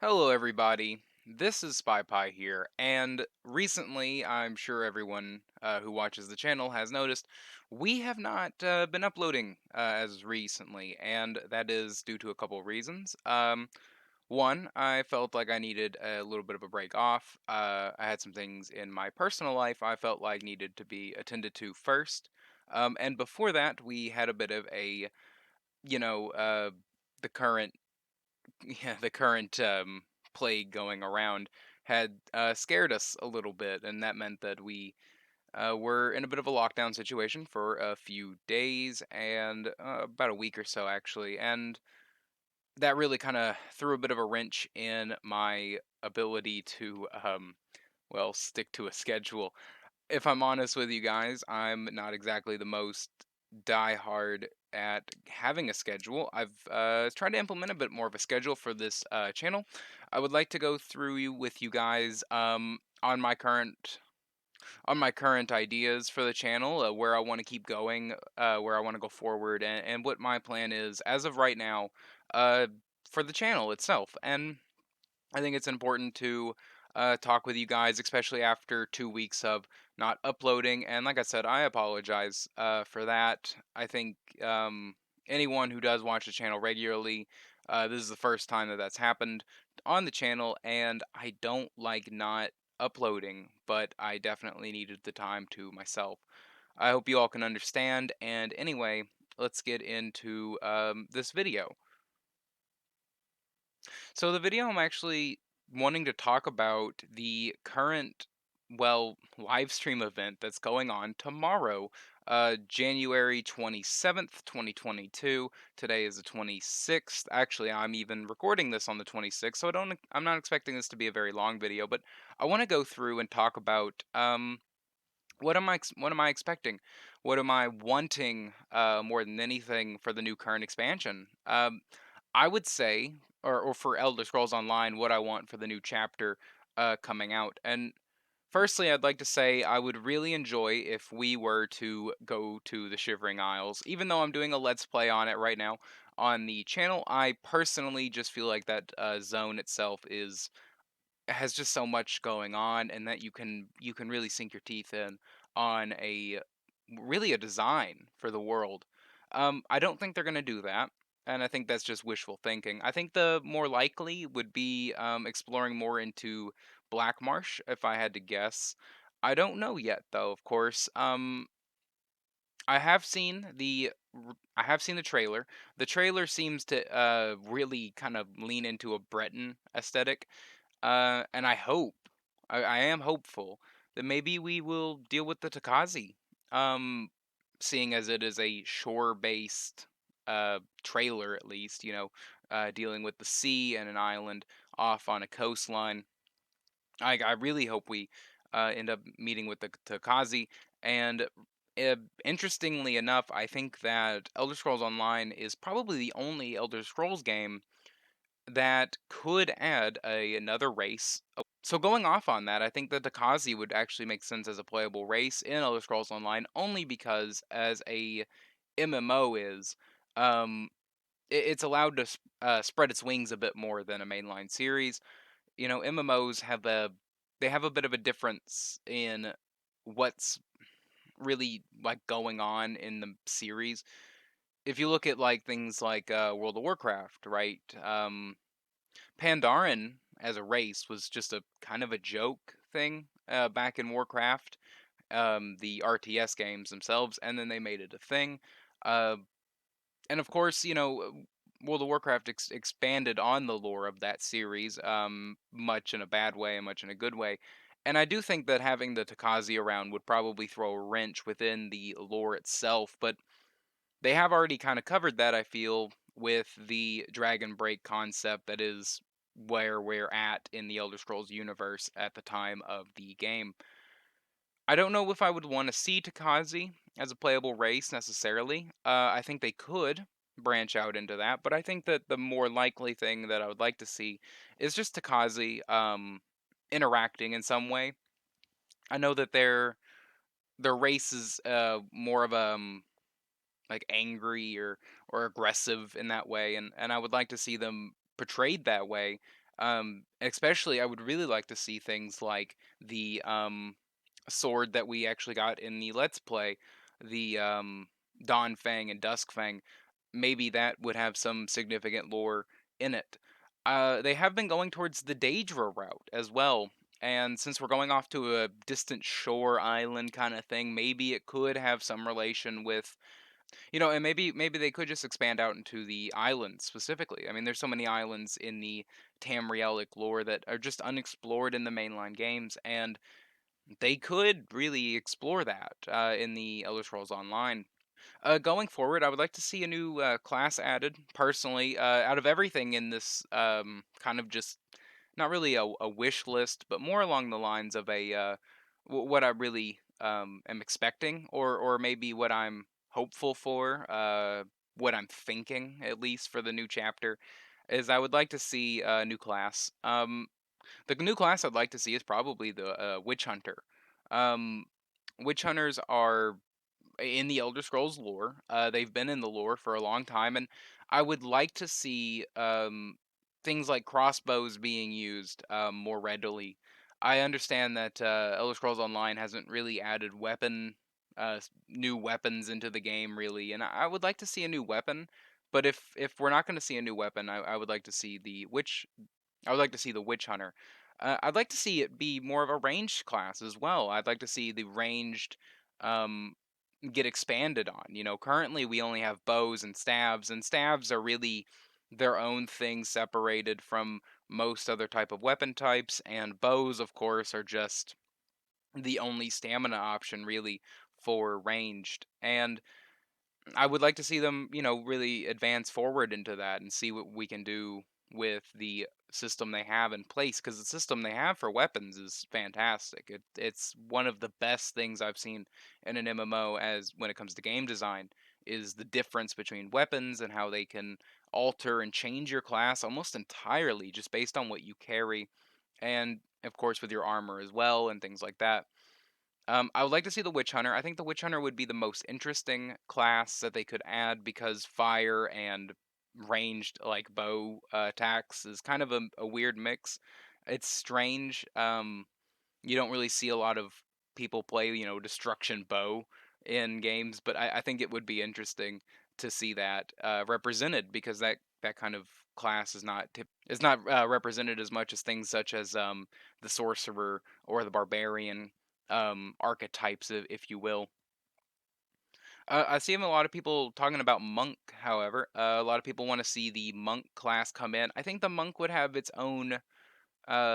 Hello, everybody. This is SpyPie here, and recently, I'm sure everyone who watches the channel has noticed, we have not been uploading as recently, and that is due to a couple of reasons. One, I felt like I needed a little bit of a break off. I had some things in my personal life I felt like needed to be attended to first. And before that, we had a bit of a, you know, uh, the current yeah, the current plague going around had scared us a little bit, and that meant that we were in a bit of a lockdown situation for a few days and about a week or so, actually. And that really kind of threw a bit of a wrench in my ability to, well, stick to a schedule. If I'm honest with you guys, I'm not exactly the most diehard at having a schedule. I've tried to implement a bit more of a schedule for this channel. I would like to go through with you guys on my current ideas for the channel, where I want to keep going, where I want to go forward, and what my plan is as of right now uh, for the channel itself. And I think it's important to talk with you guys, especially after 2 weeks of not uploading. And like I said, I apologize for that. I think anyone who does watch the channel regularly, this is the first time that that's happened on the channel, and I don't like not uploading, but I definitely needed the time to myself. I hope you all can understand. And anyway, let's get into this video. So the video I'm actually wanting to talk about the current, well, live stream event that's going on tomorrow, January 27th, 2022. Today is the 26th. Actually, I'm even recording this on the 26th, so I'm not expecting this to be a very long video, but I want to go through and talk about what am I expecting? What am I wanting more than anything for the new current expansion? I would say, or for Elder Scrolls Online, what I want for the new chapter coming out. And firstly, I'd like to say I would really enjoy if we were to go to the Shivering Isles. Even though I'm doing a Let's Play on it right now on the channel, I personally just feel like that zone itself has just so much going on, and that you can really sink your teeth in on a really a design for the world. I don't think they're gonna do that, and I think that's just wishful thinking. I think the more likely would be exploring more into Black Marsh, if I had to guess. I don't know yet, though. Of course, I have seen the trailer. The trailer seems to really kind of lean into a Breton aesthetic, and I am hopeful that maybe we will deal with the Takazi, um, seeing as it is a shore-based trailer, at least, dealing with the sea and an island off on a coastline. I really hope we end up meeting with the Takazi. And interestingly enough, I think that Elder Scrolls Online is probably the only Elder Scrolls game that could add another race. So going off on that, I think that Takazi would actually make sense as a playable race in Elder Scrolls Online, only because as a MMO is, um, it's allowed to spread its wings a bit more than a mainline series. MMOs they have a bit of a difference in what's really like going on in the series. If you look at like things like World of Warcraft, right? Pandaren as a race was just a kind of a joke thing back in Warcraft, the RTS games themselves, and then they made it a thing. Uh, and of course, World of Warcraft expanded on the lore of that series, much in a bad way and much in a good way. And I do think that having the Takazi around would probably throw a wrench within the lore itself, but they have already kind of covered that, I feel, with the Dragon Break concept that is where we're at in the Elder Scrolls universe at the time of the game. I don't know if I would want to see Takazi as a playable race necessarily. I think they could branch out into that, but I think that the more likely thing that I would like to see is just Takazi interacting in some way. I know that their race is more of like angry or aggressive in that way, and I would like to see them portrayed that way. Especially, I would really like to see things like the sword that we actually got in the Let's Play, the Dawn Fang and Dusk Fang. Maybe that would have some significant lore in it. They have been going towards the Daedra route as well. And since we're going off to a distant shore island kind of thing, maybe it could have some relation with, and maybe they could just expand out into the islands specifically. I mean, there's so many islands in the Tamrielic lore that are just unexplored in the mainline games, and they could really explore that in the Elder Scrolls Online. Going forward, I would like to see a new class added. Personally, out of everything in this kind of just not really a wish list, but more along the lines of a what I really am expecting, or maybe what I'm hopeful for, what I'm thinking at least for the new chapter, is I would like to see a new class. The new class I'd like to see is probably the Witch Hunter. Um, Witch Hunters are in the Elder Scrolls lore. They've been in the lore for a long time, and I would like to see things like crossbows being used more readily. I understand that Elder Scrolls Online hasn't really added new weapons into the game really, and I would like to see a new weapon. But if we're not going to see a new weapon, I would like to see the witch. I would like to see the witch hunter. I'd like to see it be more of a ranged class as well. I'd like to see the ranged um, get expanded on. Currently we only have bows and staves are really their own thing separated from most other type of weapon types, and bows, of course, are just the only stamina option really for ranged. And I would like to see them, really advance forward into that and see what we can do with the system they have in place, because the system they have for weapons is fantastic. It's one of the best things I've seen in an MMO as when it comes to game design is the difference between weapons and how they can alter and change your class almost entirely just based on what you carry, and of course with your armor as well and things like that. I would like to see the Witch Hunter. I think the Witch Hunter would be the most interesting class that they could add because fire and ranged like bow attacks is kind of a weird mix. It's strange. You don't really see a lot of people play, destruction bow in games, but I think it would be interesting to see that represented because that kind of class is not represented as much as things such as the sorcerer or the barbarian archetypes, if you will. I see a lot of people talking about monk. However, a lot of people want to see the monk class come in. I think the monk would have its own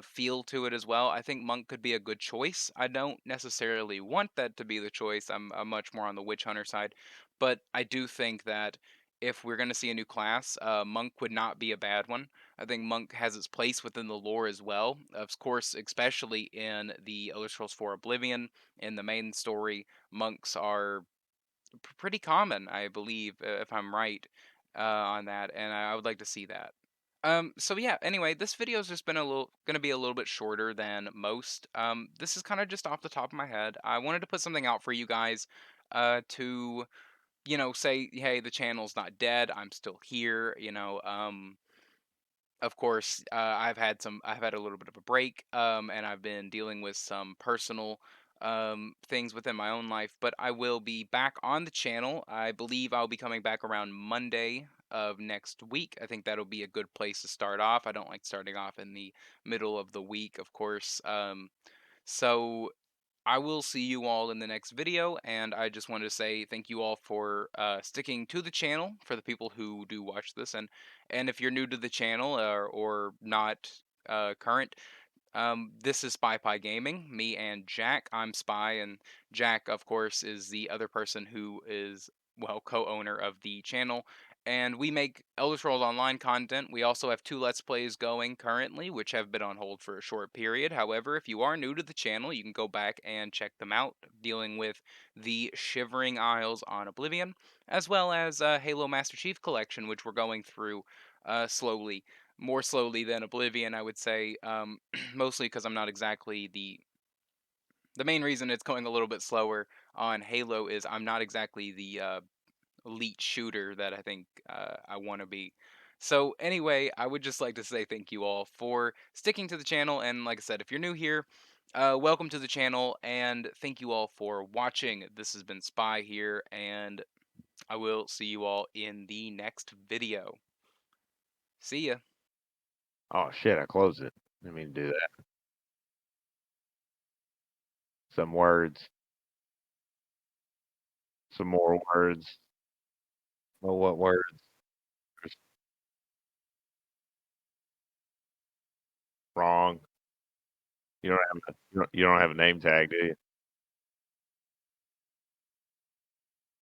feel to it as well. I think monk could be a good choice. I don't necessarily want that to be the choice. I'm much more on the witch hunter side, but I do think that if we're going to see a new class, monk would not be a bad one. I think monk has its place within the lore as well. Of course, especially in the Elder Scrolls 4 Oblivion, in the main story, monks are pretty common, I believe, if I'm right on that, and I would like to see that. So yeah, anyway, this video's just been gonna be a little bit shorter than most. This is kind of just off the top of my head. I wanted to put something out for you guys, to, say, hey, the channel's not dead. I'm still here, of course, I've had a little bit of a break, and I've been dealing with some personal things within my own life, but I will be back on the channel. I believe I'll be coming back around Monday of next week. I think that'll be a good place to start off. I don't like starting off in the middle of the week, of course. So I will see you all in the next video, and I just wanted to say thank you all for sticking to the channel, for the people who do watch this, and if you're new to the channel or not current, this is SpyPie Gaming, me and Jack. I'm Spy, and Jack, of course, is the other person who is, well, co-owner of the channel. And we make Elder Scrolls Online content. We also have two Let's Plays going currently, which have been on hold for a short period. However, if you are new to the channel, you can go back and check them out, dealing with the Shivering Isles on Oblivion, as well as Halo Master Chief Collection, which we're going through slowly, more slowly than Oblivion, I would say, mostly because I'm not exactly the main reason it's going a little bit slower on Halo is I'm not exactly the elite shooter that I think I want to be. So anyway, I would just like to say thank you all for sticking to the channel. And like I said, if you're new here, welcome to the channel and thank you all for watching. This has been Spy here, and I will see you all in the next video. See ya. Oh shit, I closed it. Didn't mean to do that. Some words. Some more words. Well, what words? Wrong. You don't have a name tag, do you?